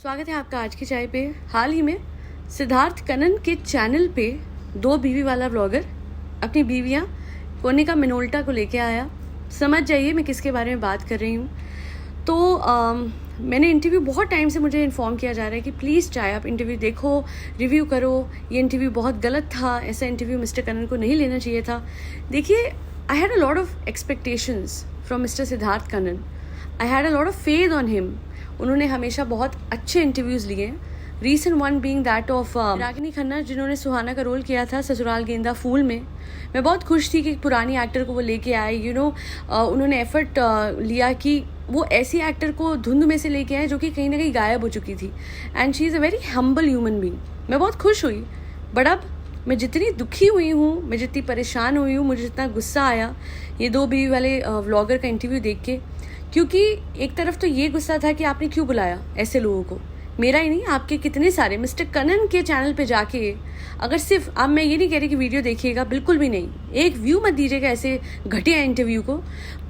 स्वागत है आपका आज की चाय पे। हाल ही में सिद्धार्थ कनन के चैनल पे दो बीवी वाला ब्लॉगर अपनी बीवियां कोनिका मिनोल्टा को लेके आया। समझ जाइए मैं किसके बारे में बात कर रही हूँ। तो मैंने इंटरव्यू बहुत टाइम से मुझे इन्फॉर्म किया जा रहा है कि प्लीज़ चाहे आप इंटरव्यू देखो, रिव्यू करो, ये इंटरव्यू बहुत गलत था, ऐसा इंटरव्यू मिस्टर कनन को नहीं लेना चाहिए था। देखिए, I had a lot of expectations from mister Siddharth Kannan. I had a lot of faith on him. उन्होंने हमेशा बहुत अच्छे इंटरव्यूज़ लिए। Recent one being that of Ragini Khanna, जिन्होंने सुहाना का रोल किया था ससुराल गेंदा फूल में। मैं बहुत खुश थी कि पुरानी एक्टर को वो लेके आए। उन्होंने एफर्ट लिया कि वो ऐसी एक्टर को धुंध में से लेके आए जो कि कहीं ना कहीं गायब हो चुकी थी। And she is a very humble human being. मैं बहुत खुश हुई। बट अब मैं जितनी दुखी हुई हूँ, मैं जितनी परेशान हुई हूँ, मुझे जितना गुस्सा आया ये दो बीवी वाले व्लॉगर का इंटरव्यू देख के, क्योंकि एक तरफ तो ये गुस्सा था कि आपने क्यों बुलाया ऐसे लोगों को। मेरा ही नहीं, आपके कितने सारे मिस्टर कनन के चैनल पे जाके, अगर सिर्फ अब मैं ये नहीं कह रही कि वीडियो देखिएगा, बिल्कुल भी नहीं, एक व्यू मत दीजिएगा ऐसे घटिया इंटरव्यू को,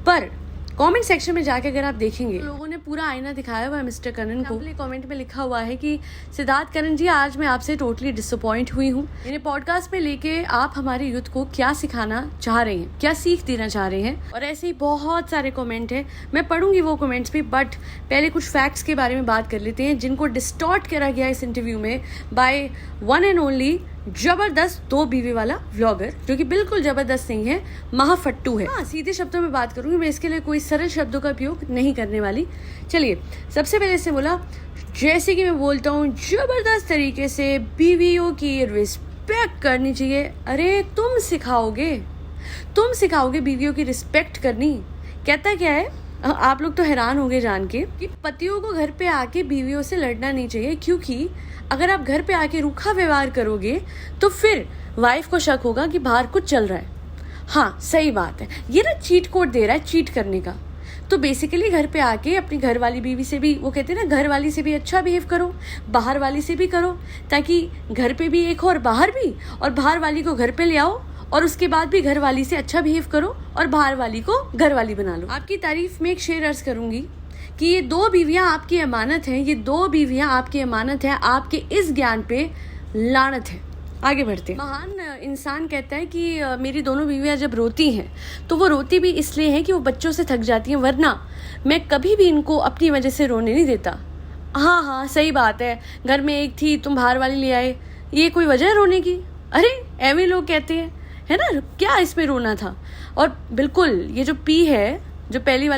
पर कमेंट सेक्शन में जाके अगर आप देखेंगे तो लोगों ने पूरा आईना दिखाया हुआ है मिस्टर कनन को। कमेंट में लिखा हुआ है कि सिद्धार्थ कनन जी, आज मैं आपसे टोटली डिसअपॉइंट हुई हूँ। मेरे पॉडकास्ट में लेके आप हमारे यूथ को क्या सिखाना चाह रहे हैं, क्या सीख देना चाह रहे हैं, और ऐसे ही बहुत सारे कमेंट हैं। मैं पढ़ूंगी वो कमेंट्स भी, बट पहले कुछ फैक्ट्स के बारे में बात कर लेते हैं जिनको डिस्टॉर्ट करा गया इस इंटरव्यू में बाय वन एंड ओनली जबरदस्त दो बीवी वाला व्लॉगर, जो कि बिल्कुल जबरदस्त नहीं है, महाफट्टू है। हाँ, सीधे शब्दों में बात करूंगी मैं, इसके लिए कोई सरल शब्दों का उपयोग नहीं करने वाली। चलिए, सबसे पहले इसने बोला, जैसे कि मैं बोलता हूँ, जबरदस्त तरीके से बीवियों की रिस्पेक्ट करनी चाहिए। अरे तुम सिखाओगे बीवियों की रिस्पेक्ट करनी? कहता क्या है, आप लोग तो हैरान होंगे जान के कि पतियों को घर पे आके बीवियों से लड़ना नहीं चाहिए, क्योंकि अगर आप घर पे आके रूखा व्यवहार करोगे तो फिर वाइफ को शक होगा कि बाहर कुछ चल रहा है। हाँ, सही बात है, ये ना चीट कोड दे रहा है चीट करने का। तो बेसिकली घर पे आके अपनी घर वाली बीवी से भी, वो कहते हैं ना, घर वाली से भी अच्छा बिहेव करो, बाहर वाली से भी करो, ताकि घर पे भी एक हो और बाहर भी, और बाहर वाली को घर पे ले आओ, और उसके बाद भी घर वाली से अच्छा बिहेव करो और बाहर वाली को घर वाली बना लो। आपकी तारीफ में एक शेर अर्ज करूंगी कि ये दो बीवियां आपकी अमानत हैं, ये दो बीवियां आपकी अमानत है, आपके इस ज्ञान पे लानत है। आगे बढ़ते हैं। महान इंसान कहता है कि मेरी दोनों बीवियां जब रोती हैं तो वो रोती भी इसलिए है कि वो बच्चों से थक जाती हैं, वरना मैं कभी भी इनको अपनी वजह से रोने नहीं देता। हाँ, सही बात है, घर में एक थी, तुम बाहर वाली ले आए, ये कोई वजह है रोने की? अरे ऐवे लोग कहते हैं, है ना, क्या इसमें रोना था? और बिल्कुल ये जो पी है, जो पहली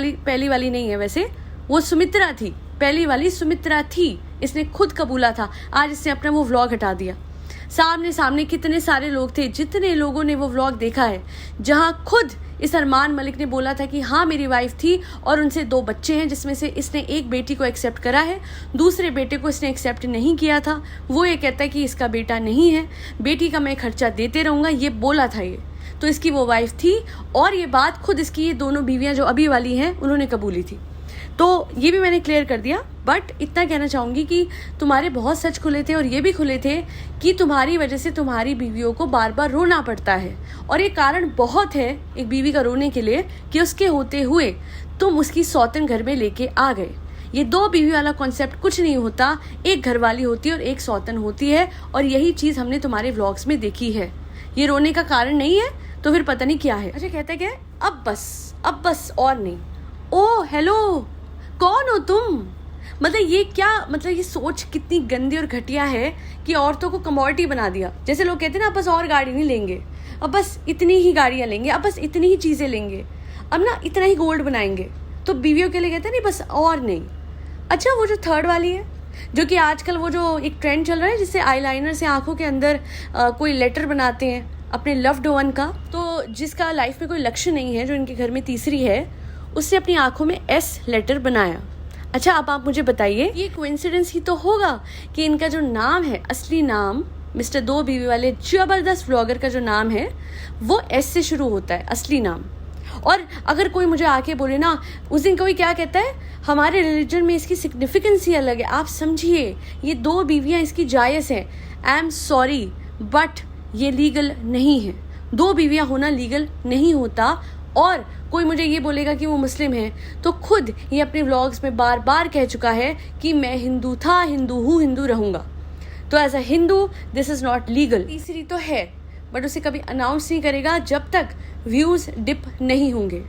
वाली नहीं है वैसे, वो सुमित्रा थी, पहली वाली सुमित्रा थी, इसने खुद कबूला था। आज इसने अपना वो व्लॉग हटा दिया। सामने कितने सारे लोग थे, जितने लोगों ने वो व्लॉग देखा है, जहां खुद इस अरमान मलिक ने बोला था कि हाँ मेरी वाइफ थी और उनसे 2 बच्चे हैं, जिसमें से इसने एक बेटी को एक्सेप्ट करा है, दूसरे बेटे को इसने एक्सेप्ट नहीं किया था। वो ये कहता है कि इसका बेटा नहीं है, बेटी का मैं खर्चा देते रहूँगा, ये बोला था। ये तो इसकी वो वाइफ थी, और ये बात खुद इसकी ये दोनों बीवियाँ जो अभी वाली हैं उन्होंने कबूली थी। तो ये भी मैंने क्लियर कर दिया। बट इतना कहना चाहूँगी कि तुम्हारे बहुत सच खुले थे, और ये भी खुले थे कि तुम्हारी वजह से तुम्हारी बीवियों को बार बार रोना पड़ता है, और ये कारण बहुत है एक बीवी का रोने के लिए कि उसके होते हुए तुम उसकी सौतन घर में लेके आ गए। ये दो बीवी वाला कॉन्सेप्ट कुछ नहीं होता, एक घरवाली होती है और एक सौतन होती है, और यही चीज़ हमने तुम्हारे व्लॉग्स में देखी है। ये रोने का कारण नहीं है तो फिर पता नहीं क्या है। अच्छा, कहता क्या है, अब बस और नहीं। ओ हेलो, कौन हो तुम? मतलब ये क्या, मतलब ये सोच कितनी गंदी और घटिया है कि औरतों को कमोडिटी बना दिया। जैसे लोग कहते हैं ना, अब बस और गाड़ी नहीं लेंगे, अब बस इतनी ही गाड़ियाँ लेंगे, अब बस इतनी ही चीज़ें लेंगे, अब ना इतना ही गोल्ड बनाएंगे। तो बीवियों के लिए कहते हैं नहीं, बस और नहीं। अच्छा, वो जो थर्ड वाली है, जो कि आजकल वो जो एक ट्रेंड चल रहा है जिससे आईलाइनर से आंखों के अंदर कोई लेटर बनाते हैं अपने लव्ड वन का, तो जिसका लाइफ में कोई लक्ष्य नहीं है, जो इनके घर में तीसरी है, उससे अपनी आंखों में एस लेटर बनाया। अच्छा, अब आप मुझे बताइए, ये कोइंसिडेंस ही तो होगा कि इनका जो नाम है, असली नाम, मिस्टर दो बीवी वाले जबरदस्त व्लॉगर का जो नाम है वो एस से शुरू होता है, असली नाम। और अगर कोई मुझे आके बोले ना, उस दिन कोई क्या कहता है, हमारे रिलीजन में इसकी सिग्निफिकेंस ही अलग है, आप समझिए, ये 2 बीवियां इसकी जायज़ हैं। आई एम सॉरी, बट ये लीगल नहीं है। 2 बीवियां होना लीगल नहीं होता, और कोई मुझे ये बोलेगा कि वो मुस्लिम है, तो खुद ये अपने व्लॉग्स में बार बार कह चुका है कि मैं हिंदू था, हिंदू हूँ, हिंदू रहूँगा। तो as a Hindu this is not legal. तीसरी तो है, बट उसे कभी अनाउंस नहीं करेगा जब तक व्यूज़ डिप नहीं होंगे।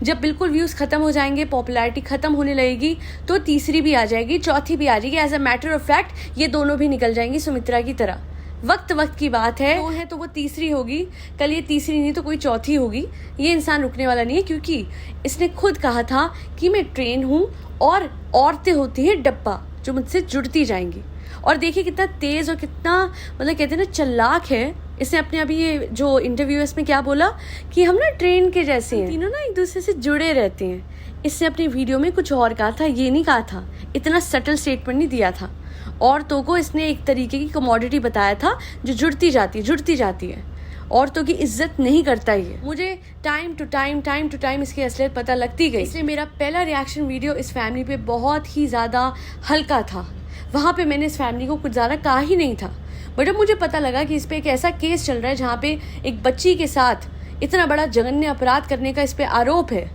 जब बिल्कुल व्यूज़ ख़त्म हो जाएंगे, पॉपुलैरिटी ख़त्म होने लगेगी, तो तीसरी भी आ जाएगी, चौथी भी आ जाएगी। As a matter of fact ये दोनों भी निकल जाएंगी सुमित्रा की तरह। वक्त की बात है, वो है तो वो तीसरी होगी, कल ये तीसरी नहीं तो कोई चौथी होगी। ये इंसान रुकने वाला नहीं है, क्योंकि इसने खुद कहा था कि मैं ट्रेन हूँ और औरतें होती हैं डब्बा जो मुझसे जुड़ती जाएंगी। और देखिए कितना तेज़ और कितना मतलब कहते हैं ना चालाक है। इसने अपने अभी ये जो इंटरव्यू में क्या बोला कि हम ना ट्रेन के जैसे हैं, तीनों ना एक दूसरे से जुड़े रहते हैं। इसने अपनी वीडियो में कुछ और कहा था, ये नहीं कहा था, इतना सटल स्टेटमेंट नहीं दिया था। औरतों को इसने एक तरीके की कमोडिटी बताया था जो जुड़ती जाती है। औरतों की इज्जत नहीं करता ये। मुझे टाइम टू टाइम इसकी असलियत पता लगती गई। इसलिए मेरा पहला रिएक्शन वीडियो इस फैमिली पे बहुत ही ज़्यादा हल्का था। वहाँ पे मैंने इस फैमिली को कुछ ज़्यादा कहा ही नहीं था, बट अब मुझे पता लगा कि इस पर एक ऐसा केस चल रहा है जहाँ पे एक बच्ची के साथ इतना बड़ा जघन्य अपराध करने का इस पर आरोप है।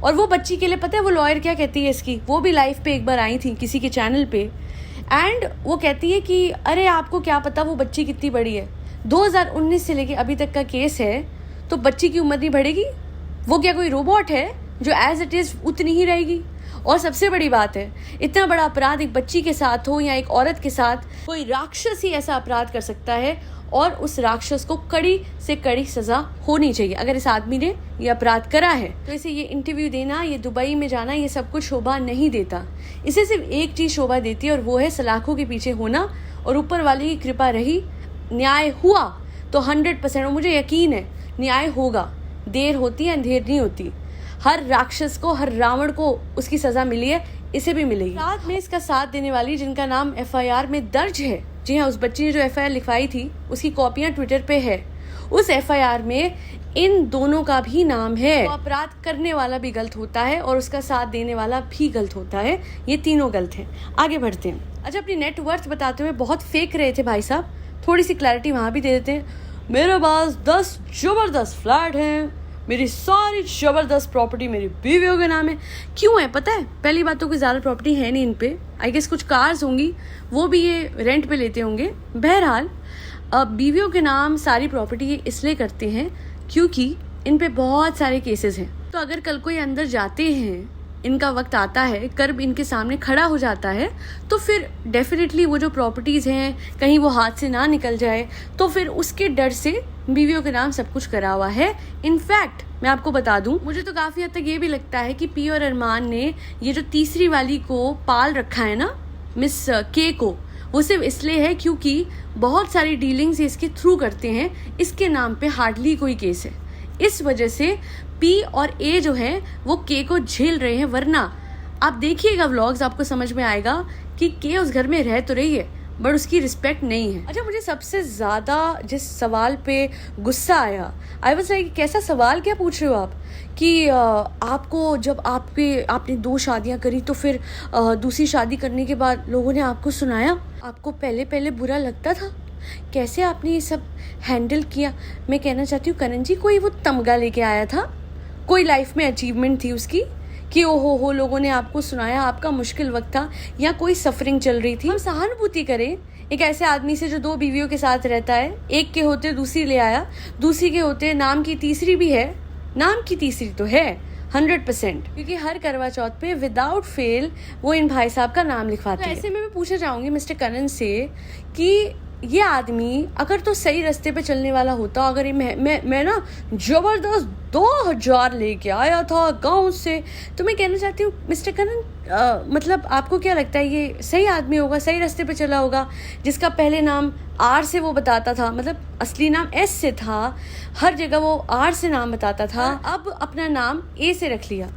और वो बच्ची के लिए पता है वो लॉयर क्या कहती है इसकी, वो भी लाइव पे एक बार आई थी किसी के चैनल पे, एंड वो कहती है कि अरे आपको क्या पता वो बच्ची कितनी बड़ी है, 2019 से लेके अभी तक का केस है, तो बच्ची की उम्र नहीं बढ़ेगी? वो क्या कोई रोबोट है जो एज इट इज़ उतनी ही रहेगी? और सबसे बड़ी बात है, इतना बड़ा अपराध एक बच्ची के साथ हो या एक औरत के साथ, कोई राक्षस ही ऐसा अपराध कर सकता है, और उस राक्षस को कड़ी से कड़ी सजा होनी चाहिए। अगर इस आदमी ने ये अपराध करा है तो इसे ये इंटरव्यू देना, ये दुबई में जाना, ये सब कुछ शोभा नहीं देता। इसे सिर्फ एक चीज़ शोभा देती है, और वो है सलाखों के पीछे होना, और ऊपर वाले की कृपा रही, न्याय हुआ तो 100%, और मुझे यकीन है न्याय होगा। देर होती है अंधेर नहीं होती। हर राक्षस को, हर रावण को उसकी सजा मिली है, इसे भी मिलेगी। साथ में इसका साथ देने वाली जिनका नाम FIR में दर्ज है, जी हाँ, उस बच्ची ने जो FIR लिखवाई थी उसकी कॉपियां ट्विटर पे है, उस FIR में इन दोनों का भी नाम है। तो अपराध करने वाला भी गलत होता है और उसका साथ देने वाला भी गलत होता है, ये तीनों गलत हैं। आगे बढ़ते हैं। अच्छा, अपनी नेटवर्थ बताते हुए बहुत फेंक रहे थे भाई साहब, थोड़ी सी क्लैरिटी वहाँ भी दे देते हैं। मेरे पास 10 जबरदस्त फ्लैट हैं, मेरी सारी ज़बरदस्त प्रॉपर्टी मेरी बीवियों के नाम है। क्यों है पता है? पहली बात तो कोई ज़्यादा प्रॉपर्टी है नहीं इन पे, आई गेस कुछ कार्स होंगी, वो भी ये रेंट पे लेते होंगे। बहरहाल बीवियों के नाम सारी प्रॉपर्टी ये इसलिए करते हैं क्योंकि इन पे बहुत सारे केसेस हैं। तो अगर कल को ये अंदर जाते हैं, इनका वक्त आता है, कर्ब इनके सामने खड़ा हो जाता है, तो फिर डेफिनेटली वो जो प्रॉपर्टीज़ हैं कहीं वो हाथ से ना निकल जाए, तो फिर उसके डर से बीवियों के नाम सब कुछ करा हुआ है। इनफैक्ट मैं आपको बता दूं, मुझे तो काफ़ी हद तक ये भी लगता है कि पी और अरमान ने ये जो तीसरी वाली को पाल रखा है ना, मिस के को, वो सिर्फ इसलिए है क्योंकि बहुत सारी डीलिंग्स इसके थ्रू करते हैं, इसके नाम पे हार्डली कोई केस है। इस वजह से पी और ए जो है वो के को झेल रहे हैं, वरना आप देखिएगा व्लॉग्स, आपको समझ में आएगा कि के उस घर में रह तो रही है बट उसकी रिस्पेक्ट नहीं है। अच्छा, मुझे सबसे ज़्यादा जिस सवाल पे गुस्सा आया, आई वाज लाइक कैसा सवाल क्या पूछ रहे हो आप, कि आपको जब आपने 2 शादियां करी तो फिर दूसरी शादी करने के बाद लोगों ने आपको सुनाया, आपको पहले बुरा लगता था, कैसे आपने ये सब हैंडल किया? मैं कहना चाहती हूँ करण जी, कोई वो तमगा लेके आया था, कोई लाइफ में अचीवमेंट थी उसकी कि ओ हो लोगों ने आपको सुनाया, आपका मुश्किल वक्त था या कोई सफरिंग चल रही थी। हम सहानुभूति करें एक ऐसे आदमी से जो 2 बीवियों के साथ रहता है, एक के होते दूसरी ले आया, दूसरी के होते नाम की तीसरी भी है, नाम की तीसरी तो है 100%, क्योंकि हर करवा चौथ पे विदाउट फेल वो इन भाई साहब का नाम लिखवाते हैं। ऐसे में मैं पूछना चाहूँगी मिस्टर करण से कि ये आदमी अगर तो सही रास्ते पे चलने वाला होता, अगर ये मैं ना जबरदस्त 2000 लेके आया था गांव से, तो मैं कहना चाहती हूँ मिस्टर करण, मतलब आपको क्या लगता है ये सही आदमी होगा, सही रास्ते पे चला होगा, जिसका पहले नाम R से वो बताता था, मतलब असली नाम S से था, हर जगह वो R से नाम बताता था, अब अपना नाम A से रख लिया।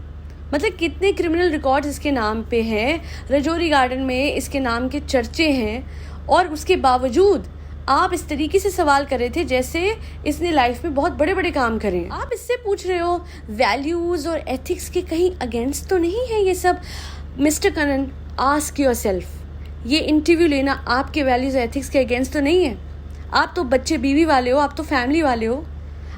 मतलब कितने क्रिमिनल रिकॉर्ड्स इसके नाम पे हैं, रजौरी गार्डन में इसके नाम के चर्चे हैं, और उसके बावजूद आप इस तरीके से सवाल कर रहे थे जैसे इसने लाइफ में बहुत बड़े बड़े काम करे हैं। आप इससे पूछ रहे हो वैल्यूज़ और एथिक्स के कहीं अगेंस्ट तो नहीं है ये सब? मिस्टर करण, आस्क योरसेल्फ, ये इंटरव्यू लेना आपके वैल्यूज़ और एथिक्स के अगेंस्ट तो नहीं है? आप तो बच्चे बीवी वाले हो, आप तो फैमिली वाले हो,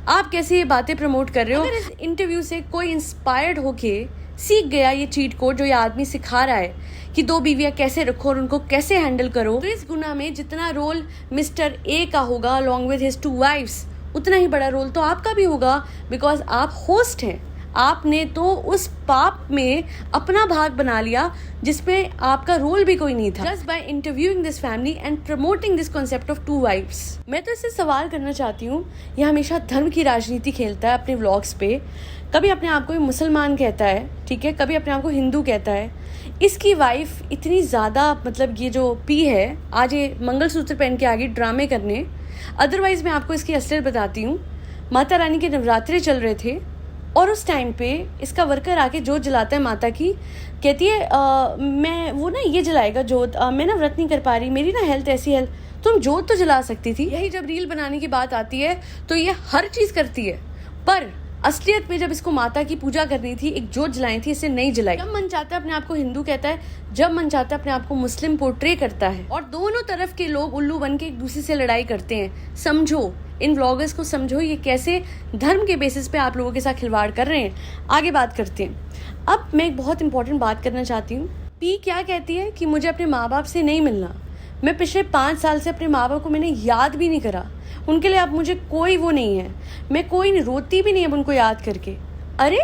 आप कैसे ये बातें प्रमोट कर रहे हो? अगर इस इंटरव्यू से कोई इंस्पायर्ड होके सीख गया ये चीट कोड जो ये आदमी सिखा रहा है कि 2 बीवियां कैसे रखो और उनको कैसे हैंडल करो, तो इस गुना में जितना रोल मिस्टर ए का होगा अलॉन्ग विद हिज 2 वाइफ्स, उतना ही बड़ा रोल तो आपका भी होगा, बिकॉज आप होस्ट हैं। आपने तो उस पाप में अपना भाग बना लिया जिसमें आपका रोल भी कोई नहीं था, just by interviewing this family and promoting this concept of 2 wifes. मैं तो इससे सवाल करना चाहती हूँ, ये हमेशा धर्म की राजनीति खेलता है अपने व्लॉग्स पे। कभी अपने आप को मुसलमान कहता है, ठीक है, कभी अपने आप को हिंदू कहता है। इसकी वाइफ इतनी ज़्यादा, मतलब ये जो पी है, आज ये मंगलसूत्र पहन के आ गई ड्रामे करने। अदरवाइज मैं आपको इसकी असलियत बताती हूँ। माता रानी के नवरात्रे चल रहे थे और उस टाइम पे इसका वर्कर आके जोत जलाता है माता की, कहती है मैं वो ना ये जलाएगा जोत, मैं ना व्रत नहीं कर पा रही, मेरी ना हेल्थ ऐसी है। तुम जोत तो जला सकती थी। यही जब रील बनाने की बात आती है तो ये हर चीज़ करती है, पर असलियत में जब इसको माता की पूजा करनी थी, एक जोत जलाई थी, इसे नहीं जलाई। जब मन चाहता है अपने आप को हिंदू कहता है, जब मन चाहता है अपने आप को मुस्लिम पोर्ट्रे करता है, और दोनों तरफ के लोग उल्लू बन के एक दूसरे से लड़ाई करते हैं। समझो, इन व्लॉगर्स को समझो, ये कैसे धर्म के बेसिस पे आप लोगों के साथ खिलवाड़ कर रहे हैं। आगे बात करते हैं। अब मैं एक बहुत इंपॉर्टेंट बात करना चाहती हूँ। पी क्या कहती है कि मुझे अपने माँ बाप से नहीं मिलना। मैं पिछले 5 साल से अपने माँ बाप को मैंने याद भी नहीं करा, उनके लिए अब मुझे कोई वो नहीं है, मैं कोई नहीं, रोती भी नहीं अब उनको याद करके। अरे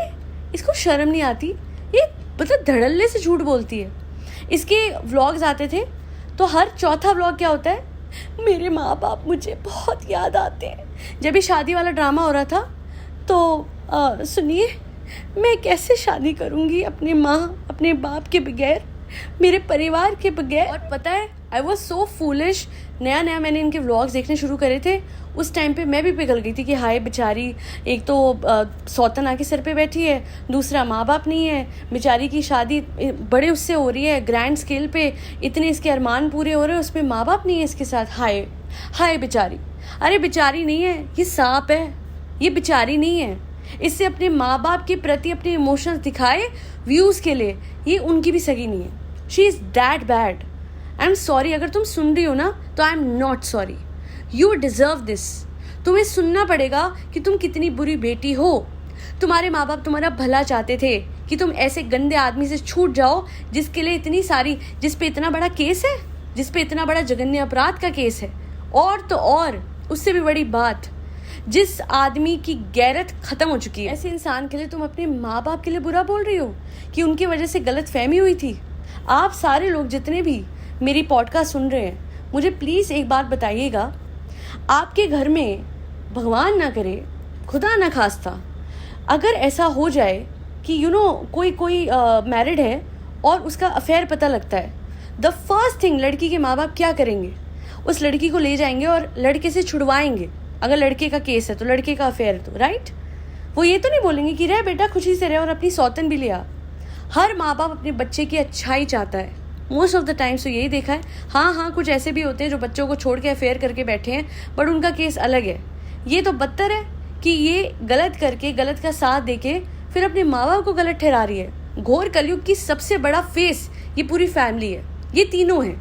इसको शर्म नहीं आती? ये मतलब धड़ल्ले से झूठ बोलती है। इसके व्लॉग्स आते थे तो हर चौथा व्लॉग क्या होता है, मेरे माँ बाप मुझे बहुत याद आते हैं। जब ये शादी वाला ड्रामा हो रहा था तो सुनिए, मैं कैसे शादी करूँगी अपने माँ अपने बाप के बगैर, मेरे परिवार के बगैर। और पता है, आई वॉज सो फूलिश। नया नया मैंने इनके व्लॉग्स देखने शुरू करे थे, उस टाइम पे मैं भी पिघल गई थी कि हाय बेचारी, एक तो सौतन आके सर पे बैठी है, दूसरा माँ बाप नहीं है, बेचारी की शादी बड़े उससे हो रही है, ग्रैंड स्केल पे, इतने इसके अरमान पूरे हो रहे हैं, उसमें माँ बाप नहीं है इसके साथ। हाय हाय बेचारी। अरे बेचारी नहीं है, ये सांप है, ये बेचारी नहीं है। इससे अपने माँ बाप के प्रति अपने इमोशंस दिखाए व्यूज़ के लिए, ये उनकी भी सगी नहीं है। She is that bad. I am sorry, अगर तुम सुन रही हो ना तो I am not sorry. You deserve this. तुम्हें सुनना पड़ेगा कि तुम कितनी बुरी बेटी हो। तुम्हारे माँ बाप तुम्हारा भला चाहते थे कि तुम ऐसे गंदे आदमी से छूट जाओ जिसके लिए इतनी सारी, जिस पे इतना बड़ा केस है, जिस पे इतना बड़ा जघन्य अपराध का केस है, और तो और उससे भी बड़ी बात, जिस आदमी की गैरत खत्म हो चुकी है। ऐसे इंसान के लिए तुम अपने माँ बाप के लिए बुरा बोल रही हो कि उनकी वजह से गलत फहमी हुई थी। आप सारे लोग जितने भी मेरी पॉडकास्ट सुन रहे हैं, मुझे प्लीज़ एक बात बताइएगा, आपके घर में भगवान ना करे, खुदा ना खास्ता, अगर ऐसा हो जाए कि कोई मैरिड है और उसका अफेयर पता लगता है, द फर्स्ट थिंग लड़की के माँ बाप क्या करेंगे? उस लड़की को ले जाएंगे और लड़के से छुड़वाएंगे। अगर लड़के का केस है तो, लड़के का अफेयर है तो, राइट? वो ये तो नहीं बोलेंगे कि रह बेटा खुशी से रहे और अपनी सौतन भी लिया। हर माँ बाप अपने बच्चे की अच्छाई चाहता है, मोस्ट ऑफ द टाइम्स तो यही देखा है। हाँ, कुछ ऐसे भी होते हैं जो बच्चों को छोड़ के अफेयर करके बैठे हैं, बट उनका केस अलग है। ये तो बदतर है कि ये गलत करके, गलत का साथ देके फिर अपने माँ बाप को गलत ठहरा रही है। घोर कलयुग की सबसे बड़ा फेस ये पूरी फैमिली है, ये तीनों हैं।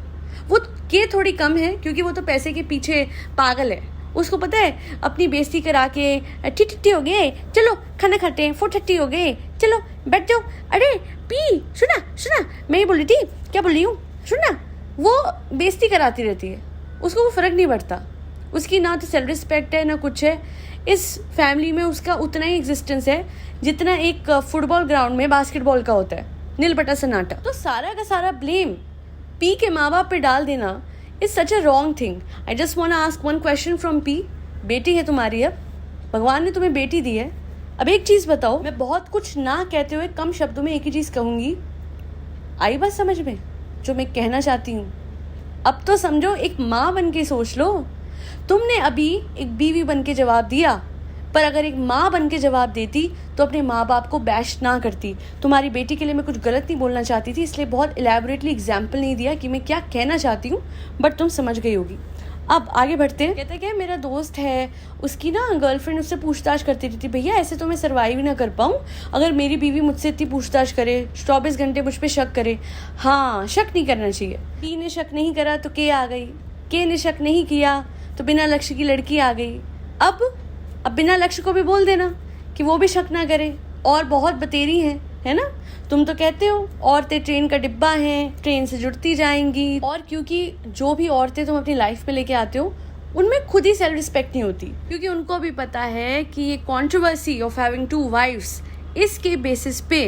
वो के थोड़ी कम है क्योंकि वो तो पैसे के पीछे पागल है। उसको पता है अपनी बेइज्जती करा के टिट्टी हो गए, चलो खाना खाते हैं, 4:30 हो गए, चलो बैठ जाओ। अरे पी सुना मैं ये बोल रही थी, क्या बोल रही हूँ, सुनना। वो बेइज्जती कराती रहती है, उसको वो फ़र्क नहीं पड़ता। उसकी ना तो सेल्फ रिस्पेक्ट है ना कुछ है। इस फैमिली में उसका उतना ही एग्जिस्टेंस है जितना एक फुटबॉल ग्राउंड में बास्केटबॉल का होता है, नील बटा सन्नाटा। तो सारा का सारा ब्लेम पी के माँ बाप पे डाल देना is such a wrong thing. I just want to ask one question from P. बेटी है तुम्हारी, अब भगवान ने तुम्हें बेटी दी है, अब एक चीज़ बताओ। मैं बहुत कुछ ना कहते हुए कम शब्दों में एक ही चीज़ कहूँगी, आई बात समझ में जो मैं कहना चाहती हूँ? अब तो समझो, एक माँ बन के सोच लो। तुमने अभी एक बीवी बन के जवाब दिया, पर अगर एक माँ बन के जवाब देती तो अपने माँ बाप को बैश ना करती। तुम्हारी बेटी के लिए मैं कुछ गलत नहीं बोलना चाहती थी, इसलिए बहुत इलेबोरेटली एग्जाम्पल नहीं दिया कि मैं क्या कहना चाहती हूँ, बट तुम समझ गई होगी। अब आगे बढ़ते हैं। कहते क्या, मेरा दोस्त है, उसकी ना गर्लफ्रेंड उससे पूछताछ करती रहती, भैया ऐसे तो मैं सर्वाइव ही ना कर पाऊँ अगर मेरी बीवी मुझसे इतनी पूछताछ करे, 24 घंटे मुझ पर शक करे। हाँ, शक नहीं करना चाहिए। पी ने शक नहीं करा तो के आ गई, के ने शक नहीं किया तो बिना लक्ष्य की लड़की आ गई। अब अब बिना लक्ष्य को भी बोल देना कि वो भी शक ना करे, और बहुत बतेरी हैं, है ना। तुम तो कहते हो औरतें ट्रेन का डिब्बा हैं, ट्रेन से जुड़ती जाएंगी, और क्योंकि जो भी औरतें तुम अपनी लाइफ में लेके आते हो उनमें खुद ही सेल्फ रिस्पेक्ट नहीं होती, क्योंकि उनको भी पता है कि ये कंट्रोवर्सी ऑफ हैविंग 2 वाइफ्स, इसके बेसिस पे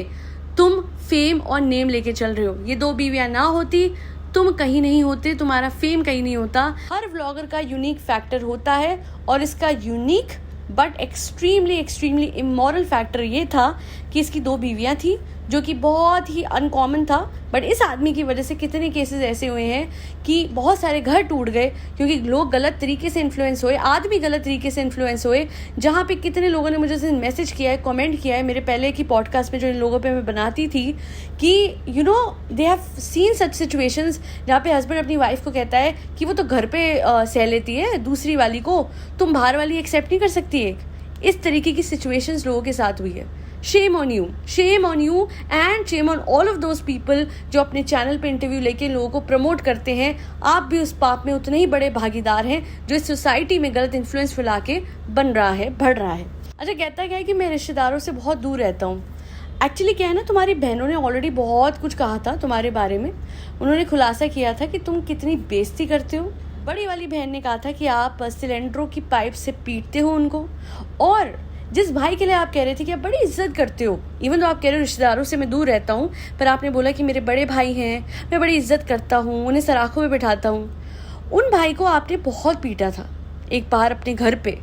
तुम फेम और नेम लेके चल रहे हो। ये 2 बीवियां ना होती तुम कहीं नहीं होते, तुम्हारा फेम कहीं नहीं होता। हर व्लॉगर का यूनिक फैक्टर होता है, और इसका unique but extremely immoral factor ये था कि इसकी 2 बीवियां थी, जो कि बहुत ही अनकॉमन था। बट इस आदमी की वजह से कितने केसेस ऐसे हुए हैं कि बहुत सारे घर टूट गए, क्योंकि लोग गलत तरीके से इन्फ्लुएंस हुए, आदमी गलत तरीके से इन्फ्लुएंस हुए। जहाँ पे कितने लोगों ने मुझे मैसेज किया है, कमेंट किया है मेरे पहले की पॉडकास्ट में जो इन लोगों पे मैं बनाती थी, कि you know they have seen such situations जहाँ पे हस्बैंड अपनी वाइफ को कहता है कि वो तो घर पे सह लेती है दूसरी वाली को, तुम बाहर वाली एक्सेप्ट नहीं कर सकती है। इस तरीके की सिचुएशंस लोगों के साथ हुई है। Shame on you and shame on all of those people जो अपने चैनल पे इंटरव्यू लेके लोगों को प्रमोट करते हैं। आप भी उस पाप में उतने ही बड़े भागीदार हैं जो इस सोसाइटी में गलत इन्फ्लुएंस फैला के बन रहा है, बढ़ रहा है। अच्छा, कहता क्या है कि मैं रिश्तेदारों से बहुत दूर रहता हूँ। एक्चुअली क्या है ना, तुम्हारी बहनों ने ऑलरेडी बहुत कुछ कहा था तुम्हारे बारे में। उन्होंने खुलासा किया था कि तुम कितनी बेइज्जती करते हो। बड़ी वाली बहन ने कहा था कि आप सिलेंडरों की पाइप से पीटते हो उनको, और जिस भाई के लिए आप कह रहे थे कि आप बड़ी इज्जत करते हो, इवन तो आप कह रहे हो रिश्तेदारों से मैं दूर रहता हूँ, पर आपने बोला कि मेरे बड़े भाई हैं, मैं बड़ी इज्जत करता हूँ, उन्हें सराखों में बिठाता हूँ। उन भाई को आपने बहुत पीटा था एक बार अपने घर पे,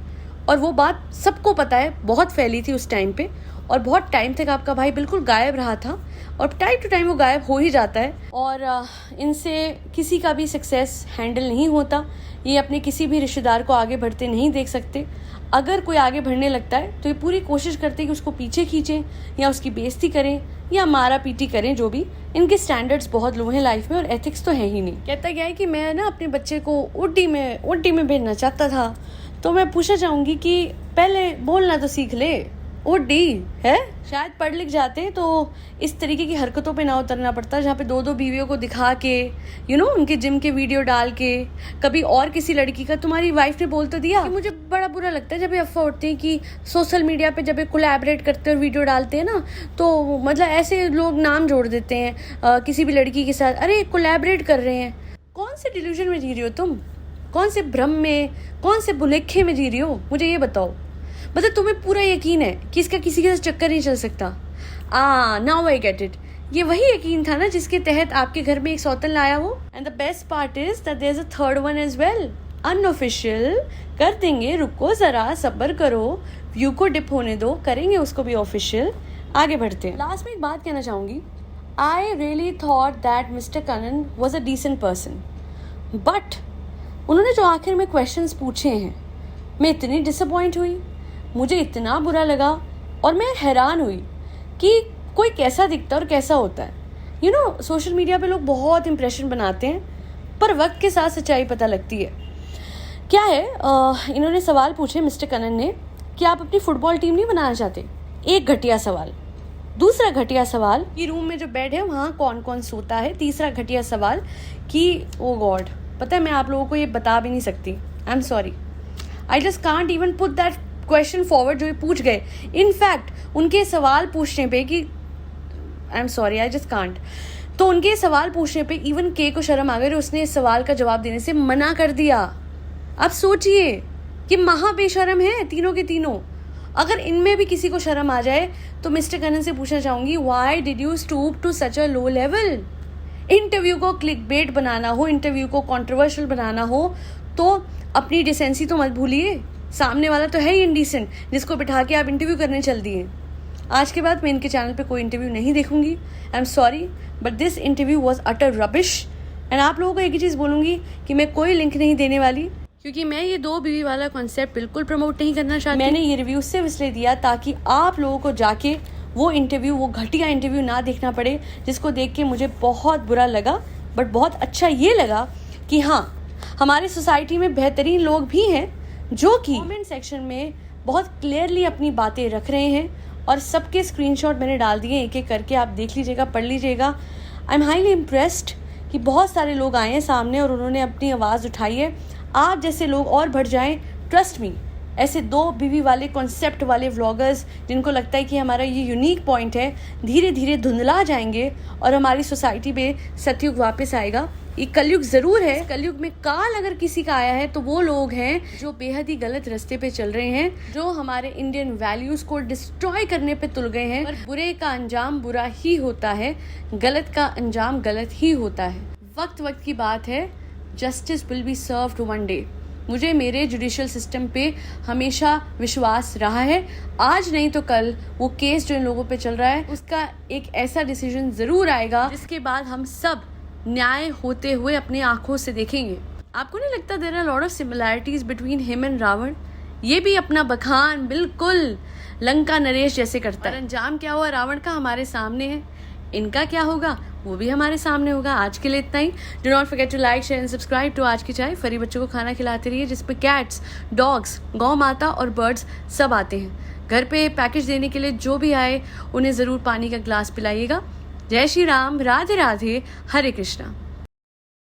और वो बात सबको पता है, बहुत फैली थी उस टाइम पे, और बहुत टाइम तक आपका भाई बिल्कुल गायब रहा था, और टाइम टू टाइम वो गायब हो ही जाता है। और इनसे किसी का भी सक्सेस हैंडल नहीं होता। ये अपने किसी भी रिश्तेदार को आगे बढ़ते नहीं देख सकते। अगर कोई आगे बढ़ने लगता है तो ये पूरी कोशिश करते हैं कि उसको पीछे खींचें, या उसकी बेइज्जती करें, या मारा पीटी करें, जो भी। इनके स्टैंडर्ड्स बहुत लो हैं लाइफ में, और एथिक्स तो है ही नहीं। कहता क्या है कि मैं ना अपने बच्चे को उड्डी में भेजना चाहता था, तो मैं पूछना चाहूँगी कि पहले बोलना तो सीख ले। उड्डी है, शायद पढ़ लिख जाते तो इस तरीके की हरकतों पे ना उतरना पड़ता, जहाँ पे 2 बीवियों को दिखा के उनके जिम के वीडियो डाल के कभी और किसी लड़की का। तुम्हारी वाइफ ने बोल तो दिया कि मुझे बड़ा बुरा लगता है जब ये अफवाह उठती है कि सोशल मीडिया पे जब ये कोलैबोरेट करते हैं और वीडियो डालते हैं ना, तो मतलब ऐसे लोग नाम जोड़ देते हैं किसी भी लड़की के साथ। अरे कोलैबोरेट कर रहे हैं, कौन से डिल्यूजन में जी रही हो तुम? कौन से भ्रम में, कौन से भुलेखे में जी रही हो? मुझे ये बताओ। मतलब तुम्हें पूरा यकीन है कि इसका किसी के साथ चक्कर नहीं चल सकता। Now I get it. ये वही यकीन था ना जिसके तहत आपके घर में एक सौतन लाया हो। And the best part is that there is a third one as well, unofficial. कर देंगे, रुको जरा, सब्र करो, व्यू को डिप होने दो, करेंगे उसको भी ऑफिशियल। आगे बढ़ते हैं। लास्ट में एक बात कहना चाहूंगी। I really thought that mister Kannan was a decent person, but उन्होंने जो आखिर में क्वेश्चंस पूछे हैं, मैं इतनी डिसअपॉइंट हुई, मुझे इतना बुरा लगा, और मैं हैरान हुई कि कोई कैसा दिखता है और कैसा होता है। सोशल मीडिया पे लोग बहुत इंप्रेशन बनाते हैं, पर वक्त के साथ सच्चाई पता लगती है। क्या है, इन्होंने सवाल पूछे मिस्टर कनन ने कि आप अपनी फुटबॉल टीम नहीं बनाना चाहते। एक घटिया सवाल। दूसरा घटिया सवाल कि रूम में जो बेड है वहाँ कौन कौन सोता है। तीसरा घटिया सवाल कि ओ गॉड, पता है मैं आप लोगों को ये बता भी नहीं सकती। I am sorry, I just can't even put that question forward जो ये पूछ गए। इनफैक्ट उनके सवाल पूछने पे कि I am sorry, I just can't, तो उनके सवाल पूछने पे इवन के को शर्म आ गई, उसने इस सवाल का जवाब देने से मना कर दिया। अब सोचिए कि महा बेशरम है तीनों के तीनों। अगर इनमें भी किसी को शर्म आ जाए तो मिस्टर कनन से पूछना चाहूंगी, why did you stoop to such a low level? Interview को क्लिकबेट बनाना हो, इंटरव्यू को कंट्रोवर्शियल बनाना हो, तो अपनी डिसेंसी तो मत भूलिए। सामने वाला तो है ही इंडिसेंट, जिसको बिठा के आप इंटरव्यू करने चल दिए। आज के बाद मैं इनके चैनल पे कोई इंटरव्यू नहीं देखूंगी। I am sorry, but this interview was utter rubbish. And आप लोगों को एक ही चीज़ बोलूँगी कि मैं कोई लिंक नहीं देने वाली, क्योंकि मैं ये 2 बीवी वाला कॉन्सेप्ट बिल्कुल प्रमोट नहीं करना चाहती। मैंने ये रिव्यू सिर्फ इसलिए दिया ताकि आप लोगों को जाके वो इंटरव्यू, वो घटिया इंटरव्यू ना देखना पड़े, जिसको देख के मुझे बहुत बुरा लगा। बट बहुत अच्छा ये लगा कि हाँ, हमारे सोसाइटी में बेहतरीन लोग भी हैं जो कि कमेंट सेक्शन में बहुत क्लियरली अपनी बातें रख रहे हैं, और सबके स्क्रीनशॉट मैंने डाल दिए एक एक करके, आप देख लीजिएगा, पढ़ लीजिएगा। आई एम हाईली इम्प्रेस्ड कि बहुत सारे लोग आए हैं सामने और उन्होंने अपनी आवाज़ उठाई है। आप जैसे लोग और बढ़ जाएं, ट्रस्ट मी, ऐसे 2 बीवी वाले कॉन्सेप्ट वाले व्लॉगर्स जिनको लगता है कि हमारा ये यूनिक पॉइंट है, धीरे धीरे धुंधला जाएंगे और हमारी सोसाइटी में सतयुग वापस आएगा। ये कलयुग ज़रूर है। कलयुग में काल अगर किसी का आया है तो वो लोग हैं जो बेहद ही गलत रास्ते पे चल रहे हैं, जो हमारे इंडियन वैल्यूज़ को डिस्ट्रॉय करने पे तुल गए हैं। और बुरे का अंजाम बुरा ही होता है, गलत का अंजाम गलत ही होता है। वक्त की बात है, justice will be served one day. मुझे मेरे जुडिशियल सिस्टम पे हमेशा विश्वास रहा है, आज नहीं तो कल वो केस जो इन लोगों पे चल रहा है उसका एक ऐसा डिसीजन ज़रूर आएगा जिसके बाद हम सब न्याय होते हुए अपनी आंखों से देखेंगे। आपको नहीं लगता there are lot of similarities between him and Ravan? ये भी अपना बखान बिल्कुल लंका नरेश जैसे करता है। अंजाम क्या हुआ रावण का हमारे सामने है, इनका क्या होगा वो भी हमारे सामने होगा। आज के लिए इतना ही। Do not forget to like share and subscribe to आज की चाय। फरी बच्चों को खाना खिलाते रहिए जिसपे कैट्स, डॉग्स, गौ माता और बर्ड्स सब आते हैं। घर पे पैकेज देने के लिए जो भी आए उन्हें ज़रूर पानी का ग्लास पिलाइएगा। जय श्री राम, राधे राधे, हरे कृष्णा।